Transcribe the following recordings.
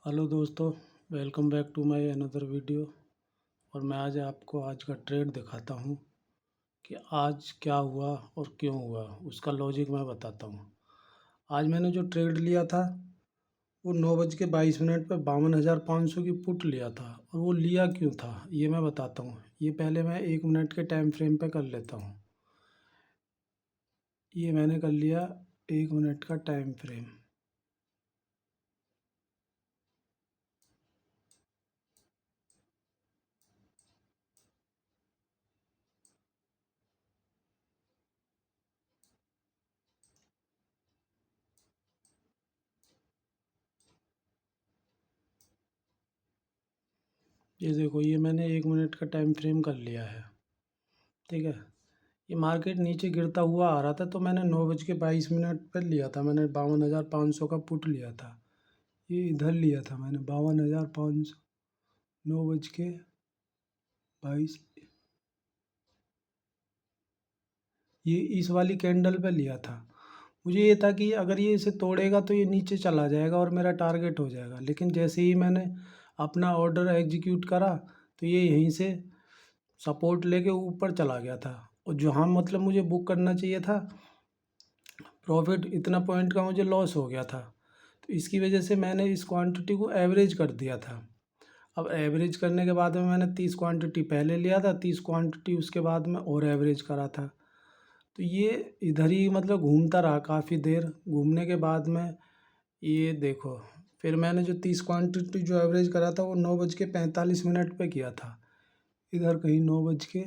Hello दोस्तों, welcome back to my another video. और मैं आपको आज का ट्रेड दिखाता हूँ कि आज क्या हुआ और क्यों हुआ, उसका लॉजिक मैं बताता हूँ। आज मैंने जो ट्रेड लिया था वो 9:22 पर 52,500 की पुट लिया था। और वो लिया क्यों था ये मैं बताता हूँ। ये पहले मैं 1 मिनट के टाइम फ्रेम पे कर लेता हूँ। ये मैंने कर लिया 1 मिनट का टाइम फ्रेम। ये देखो, ये मैंने 1 मिनट का टाइम फ्रेम कर लिया है। ठीक है, ये मार्केट नीचे गिरता हुआ आ रहा था तो मैंने 9:22 पर लिया था। मैंने 52,500 का पुट लिया था। ये इधर लिया था मैंने 52,500, 9:22। ये इस वाली कैंडल पे लिया था। मुझे ये था कि अगर ये इसे तोड़ेगा तो ये नीचे चला जाएगा और मेरा टारगेट हो जाएगा। लेकिन जैसे ही मैंने अपना ऑर्डर एग्जीक्यूट करा तो ये यहीं से सपोर्ट लेके ऊपर चला गया था। और जहाँ मतलब मुझे बुक करना चाहिए था प्रॉफिट, इतना पॉइंट का मुझे लॉस हो गया था। तो इसकी वजह से मैंने इस क्वांटिटी को एवरेज कर दिया था। अब एवरेज करने के बाद में मैंने 30 क्वांटिटी पहले लिया था, 30 क्वांटिटी उसके बाद में और एवरेज करा था। तो ये इधर ही मतलब घूमता रहा काफ़ी देर। घूमने के बाद में ये देखो, फिर मैंने जो 30 क्वांटिटी जो एवरेज करा था वो 9:45 पे किया था। इधर कहीं 9 बज के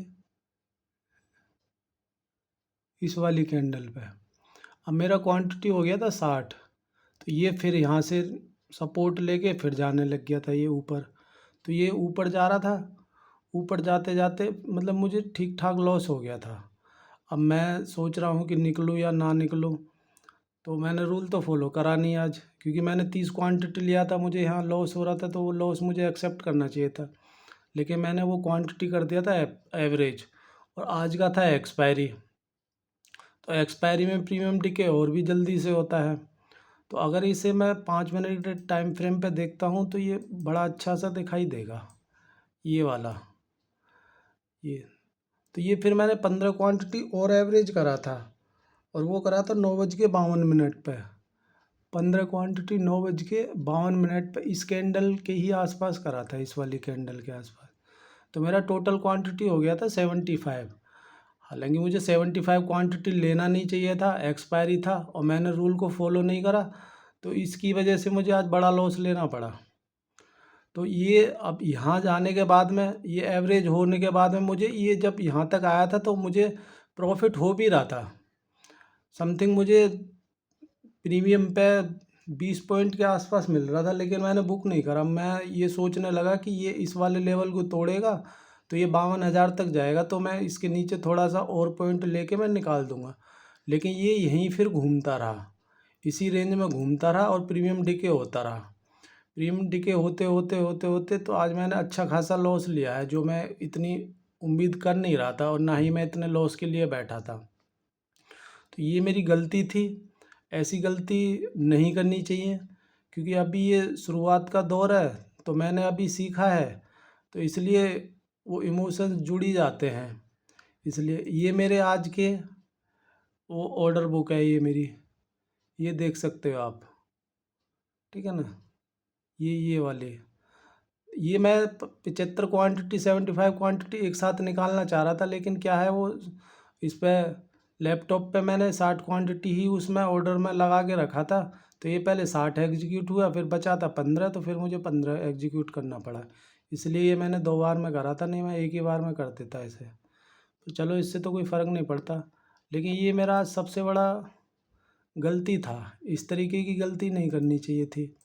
इस वाली कैंडल पे। अब मेरा क्वांटिटी हो गया था 60। तो ये फिर यहाँ से सपोर्ट लेके फिर जाने लग गया था ये ऊपर। तो ये ऊपर जा रहा था। ऊपर जाते जाते मतलब मुझे ठीक ठाक लॉस हो गया था। अब मैं सोच रहा हूँ कि निकलूँ या ना निकलूँ। तो मैंने रूल तो फॉलो करा नहीं आज, क्योंकि मैंने 30 क्वांटिटी लिया था। मुझे यहाँ लॉस हो रहा था तो वो लॉस मुझे एक्सेप्ट करना चाहिए था। लेकिन मैंने वो क्वांटिटी कर दिया था एवरेज। और आज का था एक्सपायरी। तो एक्सपायरी में प्रीमियम डिके और भी जल्दी से होता है। तो अगर इसे मैं 5 मिनट के टाइम फ्रेम पे देखता हूँ तो ये बड़ा अच्छा सा दिखाई देगा, ये वाला। ये तो ये फिर मैंने 15 क्वांटिटी और एवरेज करा था। और वो करा था 9:52 पे। 15 क्वांटिटी 9:52 पे इस कैंडल के ही आसपास करा था, इस वाली कैंडल के आसपास। तो मेरा टोटल क्वांटिटी हो गया था 75। हालांकि मुझे 75 क्वांटिटी लेना नहीं चाहिए था, एक्सपायरी था और मैंने रूल को फॉलो नहीं करा। तो इसकी वजह से मुझे आज बड़ा लॉस लेना पड़ा। तो ये अब यहाँ जाने के बाद में, ये एवरेज होने के बाद में मुझे ये जब यहाँ तक आया था तो मुझे प्रॉफिट हो भी रहा था। समथिंग मुझे प्रीमियम पे 20 पॉइंट के आसपास मिल रहा था। लेकिन मैंने बुक नहीं करा। मैं ये सोचने लगा कि ये इस वाले लेवल को तोड़ेगा तो ये 52,000 तक जाएगा, तो मैं इसके नीचे थोड़ा सा और पॉइंट लेके मैं निकाल दूंगा। लेकिन ये यहीं फिर घूमता रहा, इसी रेंज में घूमता रहा और प्रीमियम डिके होता रहा। प्रीमियम डिके होते होते होते होते तो आज मैंने अच्छा खासा लॉस लिया है, जो मैं इतनी उम्मीद कर नहीं रहा था और ना ही मैं इतने लॉस के लिए बैठा था। तो ये मेरी गलती थी। ऐसी गलती नहीं करनी चाहिए, क्योंकि अभी ये शुरुआत का दौर है। तो मैंने अभी सीखा है, तो इसलिए वो इमोशंस जुड़ी जाते हैं। इसलिए ये मेरे आज के वो ऑर्डर बुक है, ये मेरी, ये देख सकते हो आप। ठीक है ना, ये वाले, ये मैं 75 क्वांटिटी 75 क्वांटिटी एक साथ निकालना चाह रहा था। लेकिन क्या है, वो इस पे लैपटॉप पे मैंने 60 क्वांटिटी ही उसमें ऑर्डर में लगा के रखा था। तो ये पहले 60 एग्जीक्यूट हुआ, फिर बचा था 15, तो फिर मुझे 15 एग्जीक्यूट करना पड़ा। इसलिए ये मैंने 2 बार में करा था, नहीं मैं एक ही बार में कर देता इसे। तो चलो, इससे तो कोई फ़र्क नहीं पड़ता। लेकिन ये मेरा सबसे बड़ा गलती था। इस तरीके की गलती नहीं करनी चाहिए थी।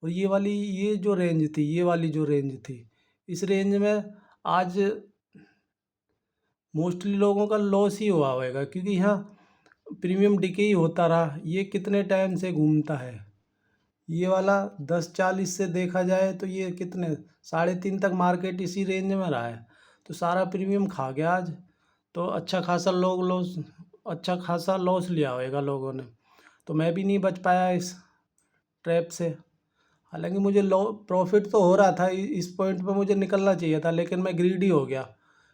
और ये वाली, ये जो रेंज थी, ये वाली जो रेंज थी, इस रेंज में आज मोस्टली लोगों का लॉस ही हुआ होगा, क्योंकि यहाँ प्रीमियम डिके ही होता रहा। ये कितने टाइम से घूमता है, ये वाला 10:40 से देखा जाए तो ये कितने 3:30 तक मार्केट इसी रेंज में रहा है। तो सारा प्रीमियम खा गया आज। तो अच्छा खासा लॉस लिया होगा लोगों ने। तो मैं भी नहीं बच पाया इस ट्रैप से। हालांकि मुझे लो प्रॉफिट तो हो रहा था, इस पॉइंट पे मुझे निकलना चाहिए था, लेकिन मैं ग्रीडी हो गया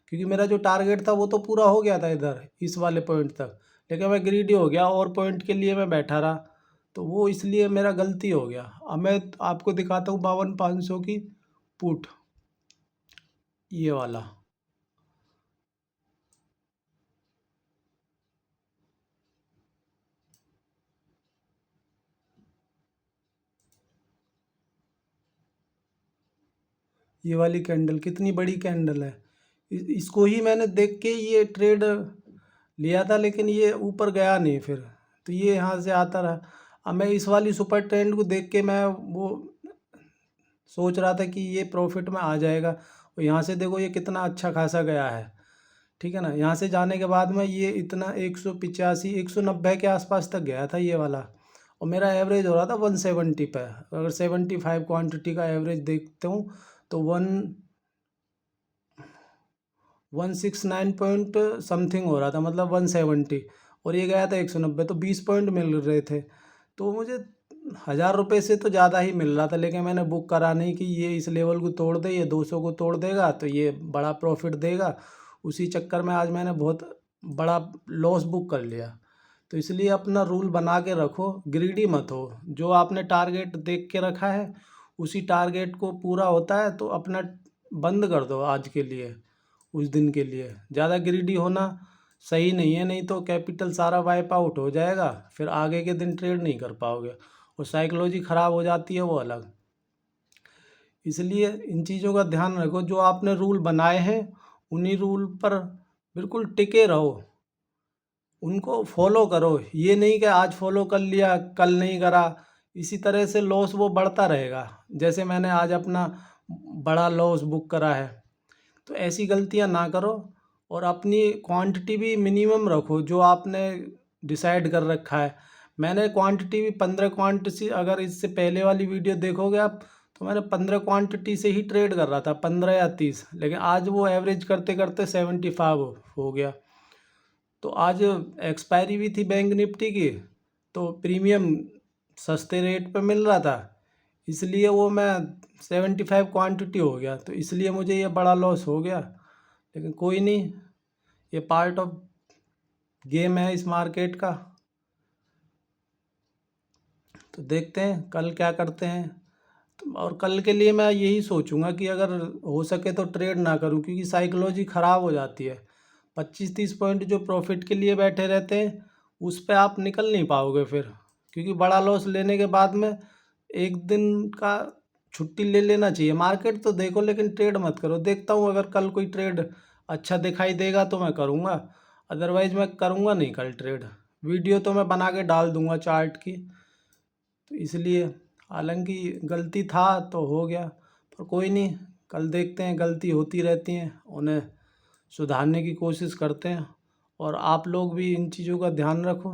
क्योंकि मेरा जो टारगेट था वो तो पूरा हो गया था इधर इस वाले पॉइंट तक, लेकिन मैं ग्रीडी हो गया और पॉइंट के लिए मैं बैठा रहा, तो वो इसलिए मेरा गलती हो गया। अब मैं आपको दिखाता हूँ 52,500 की पुट, ये वाला। ये वाली कैंडल कितनी बड़ी कैंडल है, इसको ही मैंने देख के ये ट्रेड लिया था, लेकिन ये ऊपर गया नहीं फिर, तो ये यहाँ से आता रहा। अब मैं इस वाली सुपर ट्रेंड को देख के मैं वो सोच रहा था कि ये प्रॉफिट में आ जाएगा, और यहाँ से देखो ये कितना अच्छा खासा गया है, ठीक है ना। यहाँ से जाने के बाद में ये इतना 185 190 के आसपास तक गया था ये वाला, और मेरा एवरेज हो रहा था 170 पे। अगर 75 क्वांटिटी का एवरेज देखते हूँ तो 169 पॉइंट समथिंग हो रहा था, मतलब 170, और ये गया था 190, तो 20 पॉइंट मिल रहे थे। तो मुझे 1,000 रुपये से तो ज़्यादा ही मिल रहा था, लेकिन मैंने बुक करा नहीं कि ये इस लेवल को तोड़ दे, ये 200 को तोड़ देगा तो ये बड़ा प्रॉफिट देगा। उसी चक्कर में आज मैंने बहुत बड़ा लॉस बुक कर लिया। तो इसलिए अपना रूल बना के रखो, ग्रीडी मत हो। जो आपने टारगेट देख के रखा है उसी टारगेट को पूरा होता है तो अपना बंद कर दो आज के लिए, उस दिन के लिए। ज़्यादा ग्रीडी होना सही नहीं है, नहीं तो कैपिटल सारा वाइप आउट हो जाएगा, फिर आगे के दिन ट्रेड नहीं कर पाओगे, और साइकोलॉजी ख़राब हो जाती है वो अलग। इसलिए इन चीज़ों का ध्यान रखो, जो आपने रूल बनाए हैं उन्हीं रूल पर बिल्कुल टिके रहो, उनको फॉलो करो। ये नहीं कि आज फॉलो कर लिया कल नहीं करा, इसी तरह से लॉस वो बढ़ता रहेगा। जैसे मैंने आज अपना बड़ा लॉस बुक करा है, तो ऐसी गलतियां ना करो, और अपनी क्वांटिटी भी मिनिमम रखो जो आपने डिसाइड कर रखा है। मैंने क्वांटिटी भी 15 क्वांटिटी, अगर इससे पहले वाली वीडियो देखोगे आप तो मैंने 15 क्वांटिटी से ही ट्रेड कर रहा था, 15 या 30, लेकिन आज वो एवरेज करते करते 75 हो गया। तो आज एक्सपायरी भी थी बैंक निफ्टी की, तो प्रीमियम सस्ते रेट पे मिल रहा था, इसलिए वो मैं 75 क्वांटिटी हो गया, तो इसलिए मुझे ये बड़ा लॉस हो गया। लेकिन कोई नहीं, ये पार्ट ऑफ गेम है इस मार्केट का। तो देखते हैं कल क्या करते हैं। और कल के लिए मैं यही सोचूंगा कि अगर हो सके तो ट्रेड ना करूं, क्योंकि साइकोलॉजी ख़राब हो जाती है। 25-30 पॉइंट जो प्रॉफिट के लिए बैठे रहते हैं उस पर आप निकल नहीं पाओगे फिर, क्योंकि बड़ा लॉस लेने के बाद में एक दिन का छुट्टी ले लेना चाहिए। मार्केट तो देखो लेकिन ट्रेड मत करो। देखता हूँ अगर कल कोई ट्रेड अच्छा दिखाई देगा तो मैं करूँगा, अदरवाइज मैं करूँगा नहीं कल ट्रेड। वीडियो तो मैं बना के डाल दूँगा चार्ट की। तो इसलिए हालांकि गलती था तो हो गया, पर कोई नहीं, कल देखते हैं, गलती होती रहती हैं, उन्हें सुधारने की कोशिश करते हैं। और आप लोग भी इन चीज़ों का ध्यान रखो।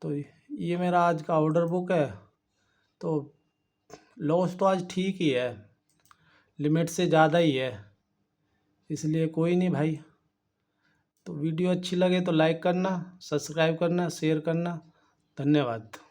तो ये मेरा आज का ऑर्डर बुक है। तो लॉस तो आज ठीक ही है, लिमिट से ज़्यादा ही है, इसलिए कोई नहीं भाई। तो वीडियो अच्छी लगे तो लाइक करना, सब्सक्राइब करना, शेयर करना। धन्यवाद।